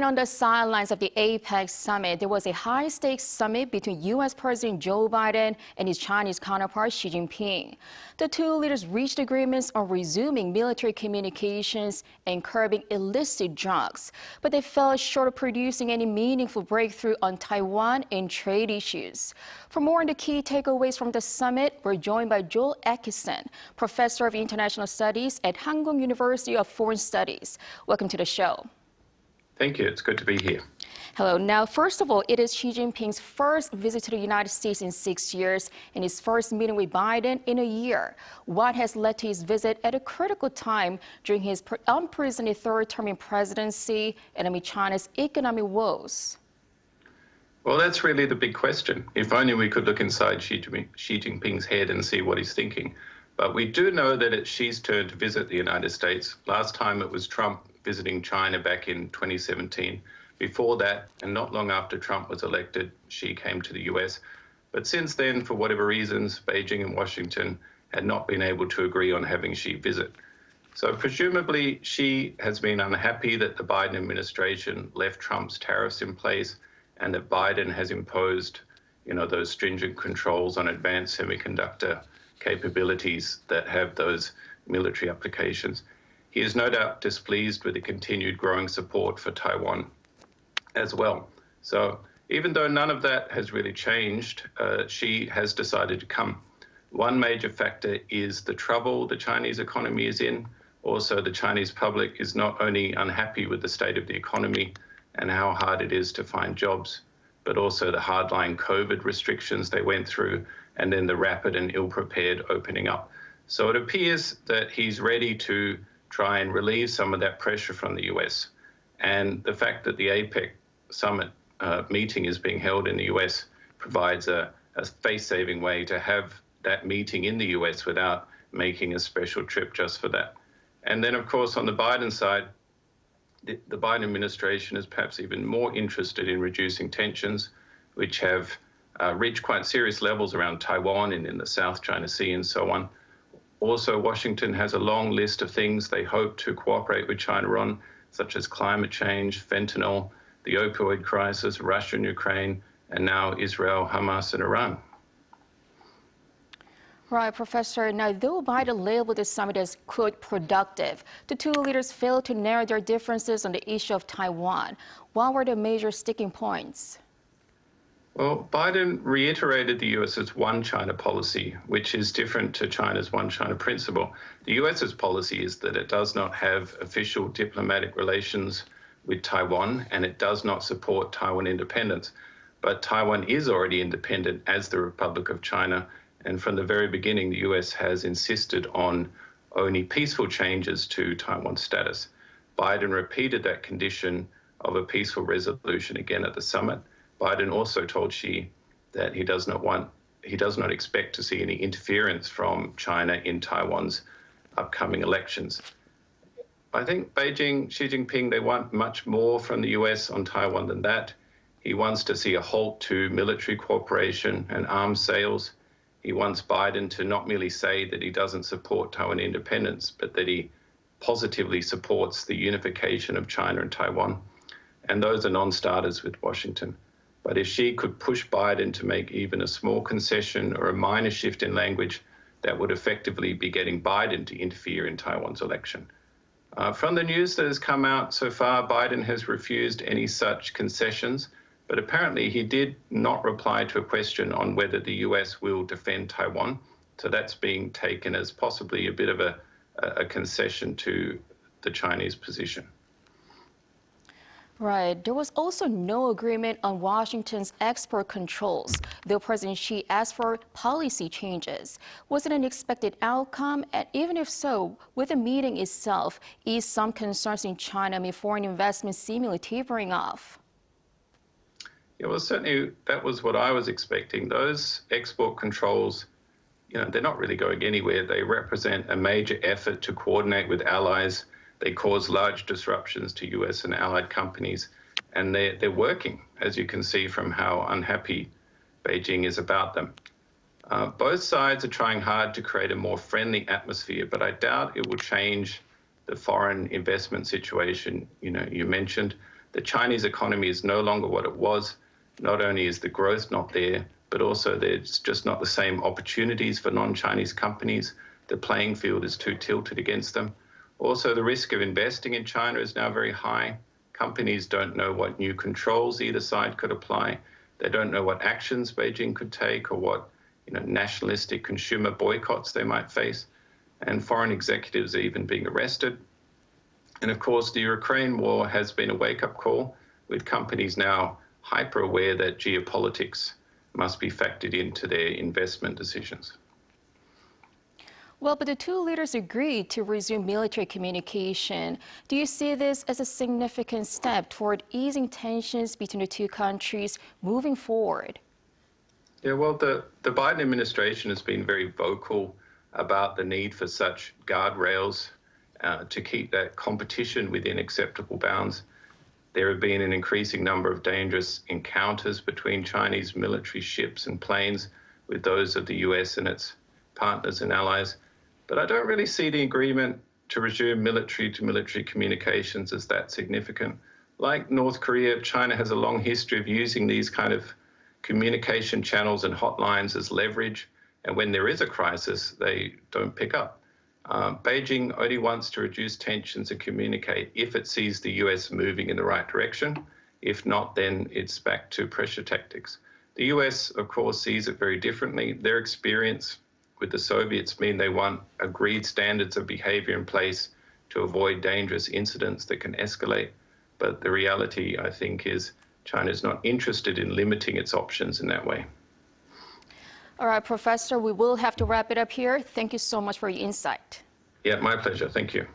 on the sidelines of the APEC summit, there was a high-stakes summit between U.S. President Joe Biden and his Chinese counterpart Xi Jinping. The two leaders reached agreements on resuming military communications and curbing illicit drugs, but they fell short of producing any meaningful breakthrough on Taiwan and trade issues. For more on the key takeaways from the summit, we're joined by Joel Atkinson, Professor of International Studies at Hankuk University of Foreign Studies. Welcome to the show. Thank you. It's good to be here. Hello. Now, first of all, it is Xi Jinping's first visit to the United States in 6 years and his first meeting with Biden in a year. What has led to his visit at a critical time during his unprecedented third term in presidency and amid China's economic woes? Well, that's really the big question. If only we could look inside Xi Jinping's head and see what he's thinking. But we do know that it's Xi's turn to visit the United States. Last time it was Trump visiting China back in 2017. Before that, and not long after Trump was elected, Xi came to the US. But since then, for whatever reasons, Beijing and Washington had not been able to agree on having Xi visit. So presumably, Xi has been unhappy that the Biden administration left Trump's tariffs in place and that Biden has imposed, those stringent controls on advanced semiconductor capabilities that have those military applications. He is no doubt displeased with the continued growing support for Taiwan as well. So even though none of that has really changed, Xi has decided to come. One major factor is the trouble the Chinese economy is in. Also, the Chinese public is not only unhappy with the state of the economy and how hard it is to find jobs, but also the hardline COVID restrictions they went through, and then the rapid and ill-prepared opening up. So it appears that he's ready to try and relieve some of that pressure from the US. And the fact that the APEC summit meeting is being held in the US provides a face-saving way to have that meeting in the US without making a special trip just for that. And then, of course, on the Biden side, the Biden administration is perhaps even more interested in reducing tensions, which have reached quite serious levels around Taiwan and in the South China Sea and so on. Also, Washington has a long list of things they hope to cooperate with China on, such as climate change, fentanyl, the opioid crisis, Russia and Ukraine, and now Israel, Hamas, and Iran. Right, Professor. Now, though Biden labeled the summit as, quote, productive, the two leaders failed to narrow their differences on the issue of Taiwan. What were the major sticking points? Well, Biden reiterated the US's one China policy, which is different to China's one China principle. The US's policy is that it does not have official diplomatic relations with Taiwan, and it does not support Taiwan independence. But Taiwan is already independent as the Republic of China, and from the very beginning, the US has insisted on only peaceful changes to Taiwan's status. Biden repeated that condition of a peaceful resolution again at the summit. Biden also told Xi that he does not expect to see any interference from China in Taiwan's upcoming elections. I think Beijing, Xi Jinping, they want much more from the US on Taiwan than that. He wants to see a halt to military cooperation and arms sales. He wants Biden to not merely say that he doesn't support Taiwan independence, but that he positively supports the unification of China and Taiwan. And those are non-starters with Washington. But if Xi could push Biden to make even a small concession or a minor shift in language, that would effectively be getting Biden to interfere in Taiwan's election. From the news that has come out so far, Biden has refused any such concessions, but apparently he did not reply to a question on whether the US will defend Taiwan. So that's being taken as possibly a bit of a concession to the Chinese position. Right. There was also no agreement on Washington's export controls, though President Xi asked for policy changes. Was it an expected outcome? And even if so, with the meeting itself, eased some concerns in China amid foreign investment seemingly tapering off? Yeah, well, certainly that was what I was expecting. Those export controls, they're not really going anywhere. They represent a major effort to coordinate with allies. They cause large disruptions to US and allied companies, and they're working, as you can see from how unhappy Beijing is about them. Both sides are trying hard to create a more friendly atmosphere, but I doubt it will change the foreign investment situation you mentioned. The Chinese economy is no longer what it was. Not only is the growth not there, but also there's just not the same opportunities for non-Chinese companies. The playing field is too tilted against them. Also, the risk of investing in China is now very high. Companies don't know what new controls either side could apply. They don't know what actions Beijing could take or what nationalistic consumer boycotts they might face. And foreign executives are even being arrested. And of course, the Ukraine war has been a wake-up call, with companies now hyper-aware that geopolitics must be factored into their investment decisions. Well, but the two leaders agreed to resume military communication. Do you see this as a significant step toward easing tensions between the two countries moving forward? Yeah, well, the Biden administration has been very vocal about the need for such guardrails to keep that competition within acceptable bounds. There have been an increasing number of dangerous encounters between Chinese military ships and planes with those of the US and its partners and allies. But I don't really see the agreement to resume military-to-military communications as that significant. Like North Korea, China has a long history of using these kind of communication channels and hotlines as leverage, and when there is a crisis, they don't pick up. Beijing only wants to reduce tensions and communicate if it sees the US moving in the right direction. If not, then it's back to pressure tactics. The US, of course, sees it very differently. Their experience with the Soviets mean they want agreed standards of behavior in place to avoid dangerous incidents that can escalate. But the reality, I think, is China is not interested in limiting its options in that way. All right, Professor, we will have to wrap it up here. Thank you so much for your insight. Yeah, my pleasure. Thank you.